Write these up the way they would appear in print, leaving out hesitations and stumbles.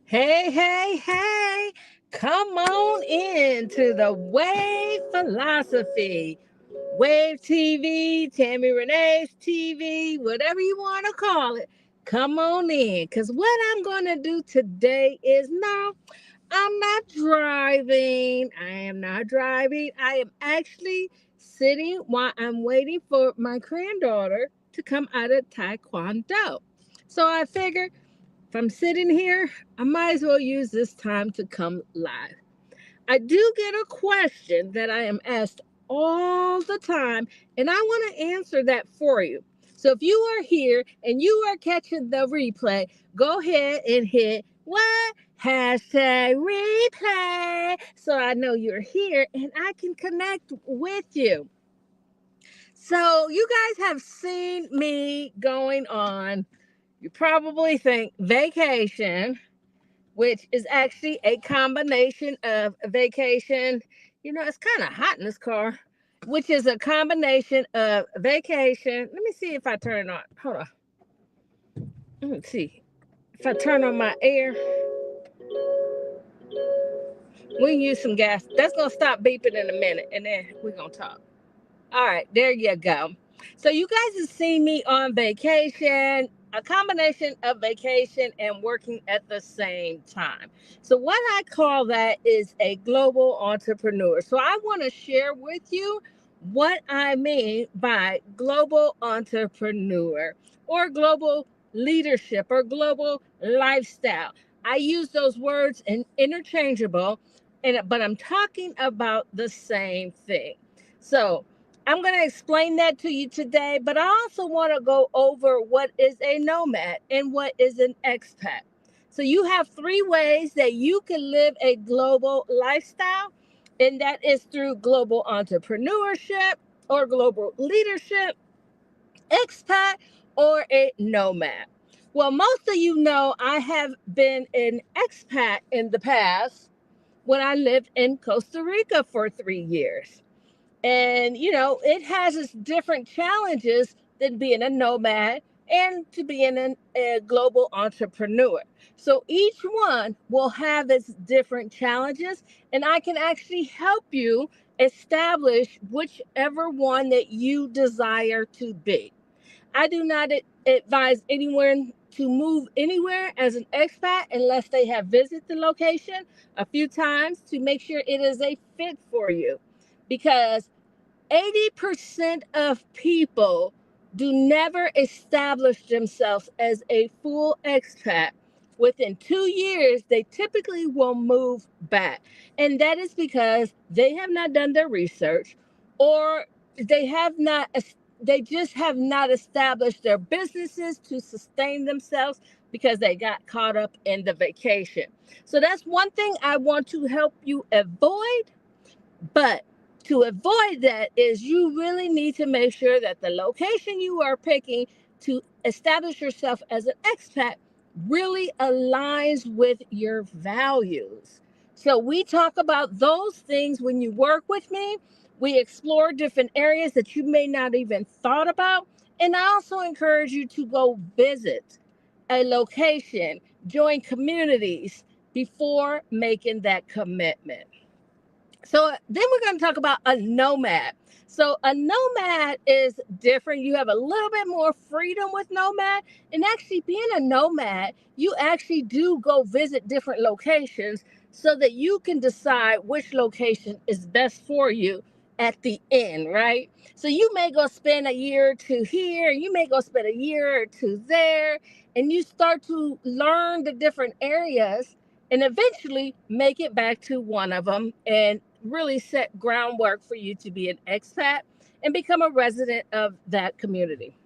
Hey, hey, hey, come on in to the Wave Philosophy. Wave TV, Tammy Renee's TV, whatever you want to call it. Come on in, because what I'm going to do today is no, I'm not driving. I am not driving. I am actually sitting while I'm waiting for my granddaughter to come out of Taekwondo. So I figured if I'm sitting here, I might as well use this time to come live. I do get a question that I am asked all the time, and I want to answer that for you. So if you are here and you are catching the replay, go ahead and hit what? Hashtag replay. So I know you're here and I can connect with you. So you guys have seen me going on, you probably think vacation, which is actually a combination of vacation. It's kind of hot in this car, which is a combination of vacation. Let me see if I turn it on. Hold on. Let me see. If I turn on my air, we can use some gas. That's going to stop beeping in a minute, and then we're going to talk. All right, there you go. So you guys have seen me on vacation, a combination of vacation and working at the same time. So what I call that is a global entrepreneur. So I want to share with you what I mean by global entrepreneur or global leadership or global lifestyle. I use those words interchangeable, but I'm talking about the same thing. So I'm going to explain that to you today, but I also want to go over what is a nomad and what is an expat. So you have three ways that you can live a global lifestyle, and that is through global entrepreneurship or global leadership, expat, or a nomad. Well, most of you know I have been an expat in the past when I lived in Costa Rica for 3 years. And, it has its different challenges than being a nomad and to being a global entrepreneur. So each one will have its different challenges, and I can actually help you establish whichever one that you desire to be. I do not advise anyone to move anywhere as an expat unless they have visited the location a few times to make sure it is a fit for you. Because 80% of people do never establish themselves as a full expat. Within 2 years, they typically will move back. And that is because they have not done their research, or they have not they just have not established their businesses to sustain themselves because they got caught up in the vacation. So that's one thing I want to help you avoid. But to avoid that is you really need to make sure that the location you are picking to establish yourself as an expat really aligns with your values. So we talk about those things when you work with me. We explore different areas that you may not even thought about. And I also encourage you to go visit a location, join communities before making that commitment. So then we're going to talk about a nomad. So a nomad is different. You have a little bit more freedom with nomad. And actually being a nomad, you actually do go visit different locations so that you can decide which location is best for you at the end, right? So you may go spend a year or two here, you may go spend a year or two there, and you start to learn the different areas and eventually make it back to one of them and really set groundwork for you to be an expat and become a resident of that community.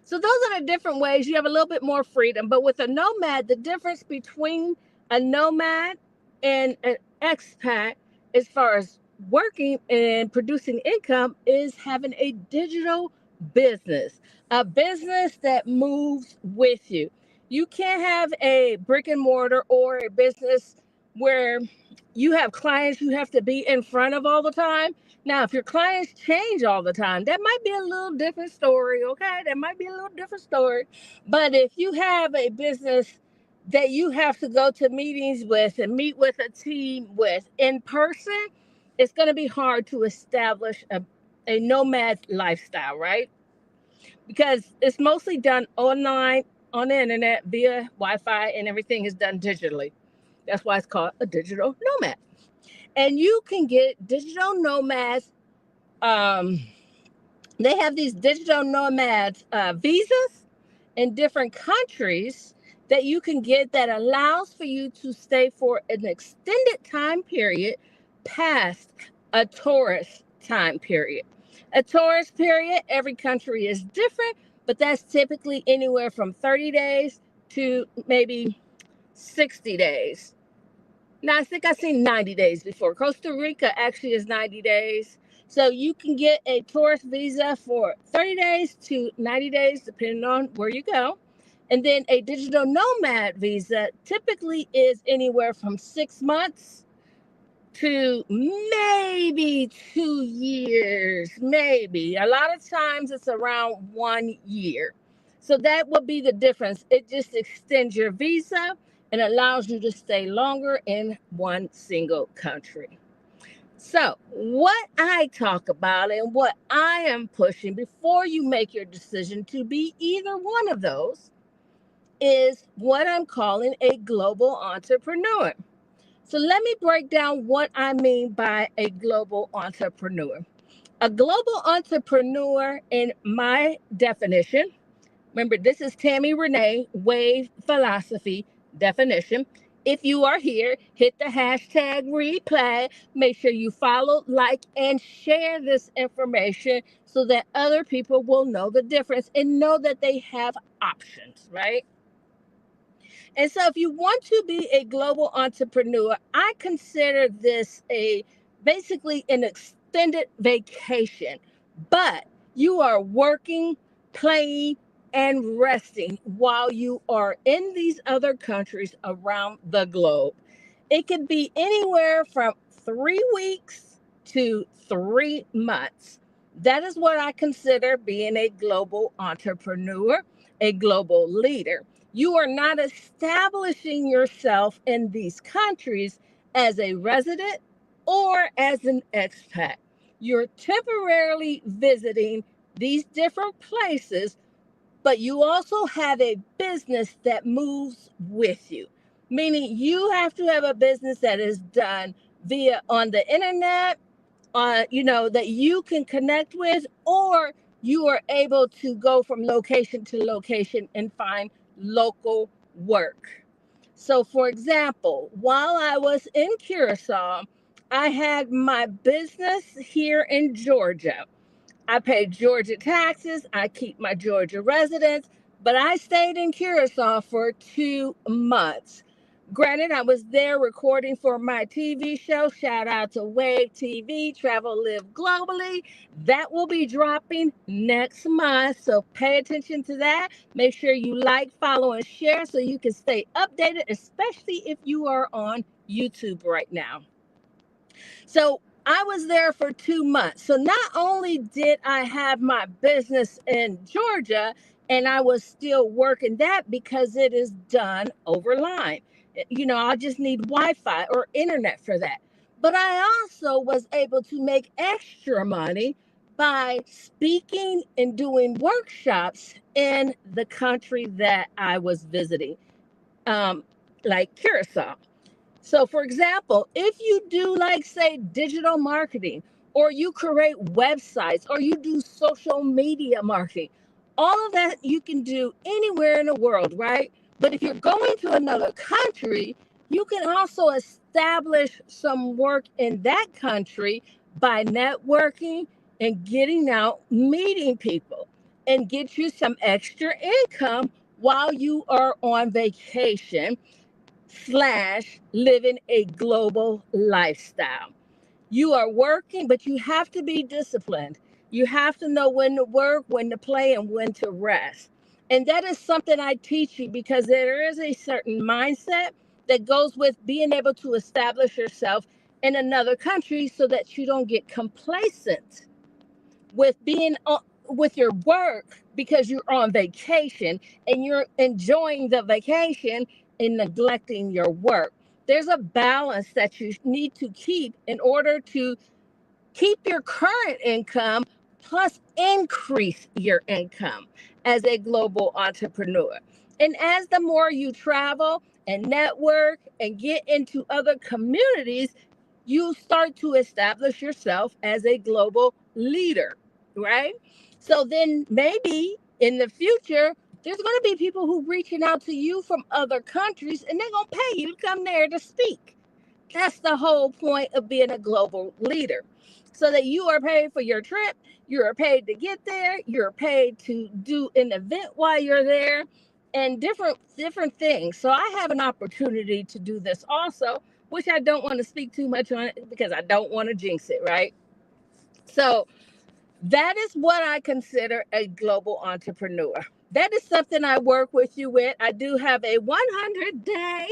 So those are the different ways you have a little bit more freedom. But with a nomad, the difference between a nomad and an expat as far as working and producing income is having a digital business, a business that moves with you. You can't have a brick and mortar or a business where you have clients you have to be in front of all the time. Now, if your clients change all the time, that might be a little different story, okay? That might be a little different story. But if you have a business that you have to go to meetings with and meet with a team with in person, it's going to be hard to establish a nomad lifestyle, right? Because it's mostly done online on the internet via Wi-Fi, and everything is done digitally. That's why it's called a digital nomad. And you can get digital nomads. Um, they have these digital nomads visas in different countries that you can get that allows for you to stay for an extended time period past a tourist time period. A tourist period, every country is different, but that's typically anywhere from 30 days to maybe 60 days. Now, I think I've seen 90 days before. Costa Rica actually is 90 days. So you can get a tourist visa for 30 days to 90 days, depending on where you go. And then a digital nomad visa typically is anywhere from 6 months to maybe 2 years, maybe. A lot of times it's around 1 year. So that would be the difference. It just extends your visa and allows you to stay longer in one single country. So, what I talk about and what I am pushing before you make your decision to be either one of those is what I'm calling a global entrepreneur. So let me break down what I mean by a global entrepreneur. A global entrepreneur, in my definition, remember this is Tammy Renee Wave Philosophy definition. If you are here, hit the hashtag replay. Make sure you follow, like, and share this information so that other people will know the difference and know that they have options, right? And so if you want to be a global entrepreneur, I consider this a basically an extended vacation, but you are working, playing, and resting while you are in these other countries around the globe. It could be anywhere from 3 weeks to 3 months. That is what I consider being a global entrepreneur, a global leader. You are not establishing yourself in these countries as a resident or as an expat. You're temporarily visiting these different places, but you also have a business that moves with you, meaning you have to have a business that is done via on the internet, that you can connect with, or you are able to go from location to location and find local work. So, for example, while I was in Curacao, I had my business here in Georgia. I pay Georgia taxes, I keep my Georgia residence, but I stayed in Curacao for 2 months. Granted, I was there recording for my TV show. Shout out to Wave TV, Travel Live Globally. That will be dropping next month. So pay attention to that. Make sure you like, follow, and share so you can stay updated, especially if you are on YouTube right now. So I was there for 2 months. So not only did I have my business in Georgia, and I was still working that because it is done over line. I just need Wi-Fi or internet for that. But I also was able to make extra money by speaking and doing workshops in the country that I was visiting, like Curacao. So, for example, if you do, like, say, digital marketing, or you create websites, or you do social media marketing, all of that you can do anywhere in the world, right? But if you're going to another country, you can also establish some work in that country by networking and getting out, meeting people, and get you some extra income while you are on vacation slash living a global lifestyle. You are working, but you have to be disciplined. You have to know when to work, when to play, and when to rest. And that is something I teach you because there is a certain mindset that goes with being able to establish yourself in another country so that you don't get complacent with being with your work because you're on vacation and you're enjoying the vacation in neglecting your work. There's a balance that you need to keep in order to keep your current income plus increase your income as a global entrepreneur. And as the more you travel and network and get into other communities, you start to establish yourself as a global leader, right? So then maybe in the future, there's going to be people who reaching out to you from other countries and they're going to pay you to come there to speak. That's the whole point of being a global leader. So that you are paid for your trip, you are paid to get there, you're paid to do an event while you're there, and different things. So I have an opportunity to do this also, which I don't want to speak too much on it because I don't want to jinx it, right? So that is what I consider a global entrepreneur. That is something I work with you with. I do have a 100-day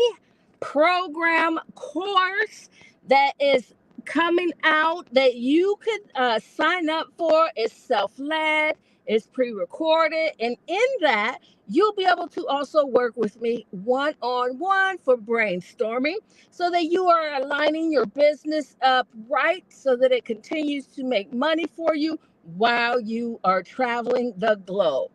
program course that is coming out that you could sign up for. It's self-led, it's pre-recorded, and in that, you'll be able to also work with me one-on-one for brainstorming so that you are aligning your business up right so that it continues to make money for you while you are traveling the globe.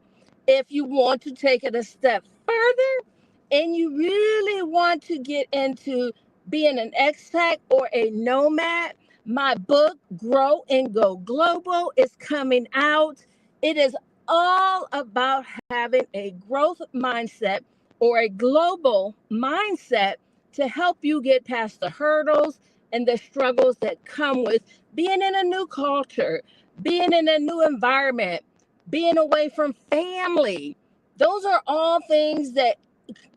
If you want to take it a step further and you really want to get into being an expat or a nomad, my book, Grow and Go Global, is coming out. It is all about having a growth mindset or a global mindset to help you get past the hurdles and the struggles that come with being in a new culture, being in a new environment, being away from family. Those are all things that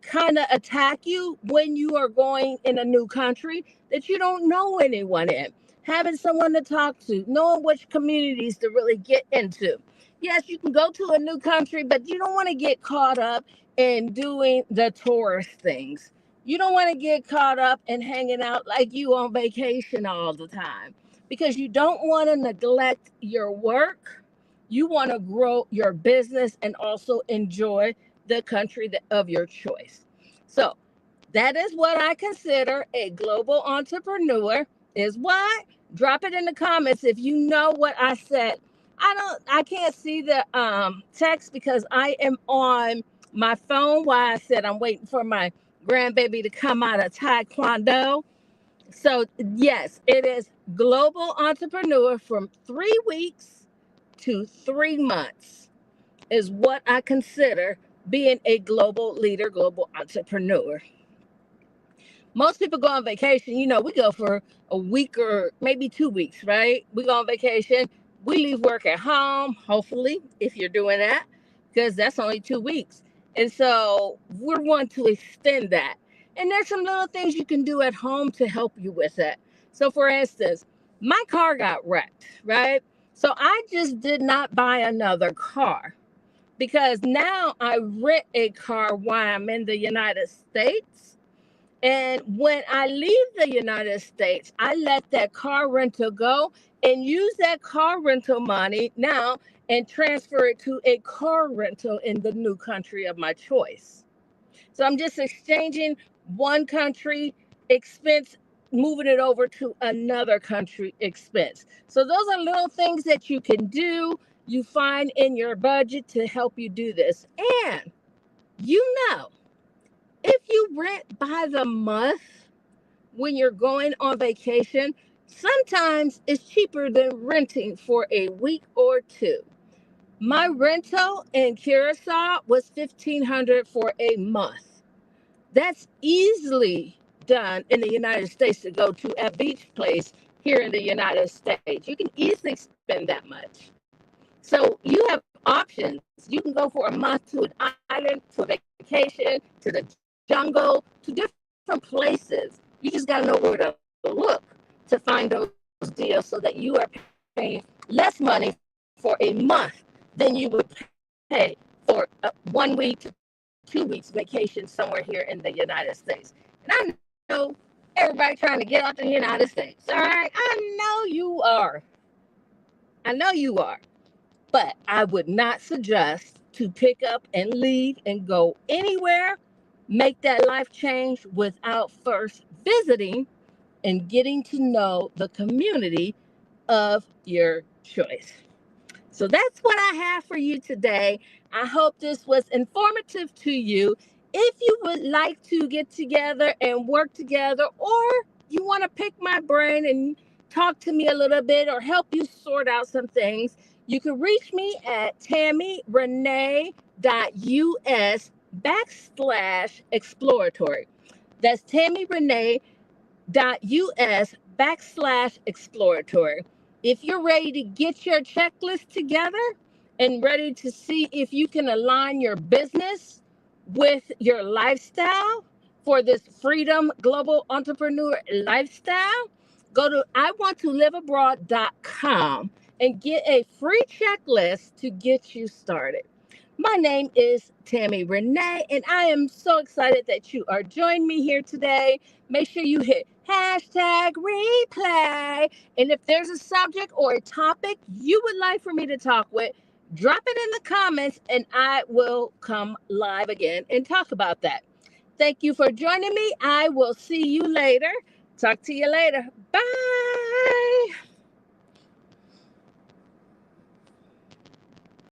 kind of attack you when you are going in a new country that you don't know anyone in. Having someone to talk to, knowing which communities to really get into. Yes, you can go to a new country, but you don't want to get caught up in doing the tourist things. You don't want to get caught up in hanging out like you on vacation all the time because you don't want to neglect your work. You want to grow your business and also enjoy the country of your choice. So that is what I consider a global entrepreneur. Is what? Drop it in the comments if you know what I said. I can't see the text because I am on my phone while I said I'm waiting for my grandbaby to come out of Taekwondo. So yes, it is global entrepreneur from 3 weeks to 3 months is what I consider being a global leader, global entrepreneur. Most people go on vacation, we go for a week or maybe 2 weeks, right? We go on vacation. We leave work at home, hopefully, if you're doing that, because that's only 2 weeks. And so we're wanting to extend that. And there's some little things you can do at home to help you with that. So for instance, my car got wrecked, right? So I just did not buy another car because now I rent a car while I'm in the United States. And when I leave the United States, I let that car rental go and use that car rental money now and transfer it to a car rental in the new country of my choice. So I'm just exchanging one country expense, moving it over to another country expense. So those are little things that you can do, you find in your budget to help you do this. And if you rent by the month when you're going on vacation, sometimes it's cheaper than renting for a week or two. My rental in Curacao was $1,500 for a month. That's easily done in the United States to go to a beach place here in the United States. You can easily spend that much. So you have options. You can go for a month to an island, to a vacation, to the jungle, to different places. You just got to know where to look to find those deals so that you are paying less money for a month than you would pay for a 1 week to 2 weeks vacation somewhere here in the United States. And I know everybody trying to get out the United States. All right. I know you are. But I would not suggest to pick up and leave and go anywhere Make that life change without first visiting and getting to know the community of your choice. So that's what I have for you today. I hope this was informative to you. If you would like to get together and work together, or you want to pick my brain and talk to me a little bit or help you sort out some things, you can reach me at tammyrenee.us/exploratory. That's tammyrenee.us/exploratory. If you're ready to get your checklist together and ready to see if you can align your business with your lifestyle for this freedom global entrepreneur lifestyle, go to iwanttoliveabroad.com and get a free checklist to get you started. My name is Tammy Renee, and I am so excited that you are joining me here today. Make sure you hit hashtag replay. And if there's a subject or a topic you would like for me to talk with, drop it in the comments and I will come live again and talk about that. Thank you for joining me. I will see you later. Talk to you later. Bye.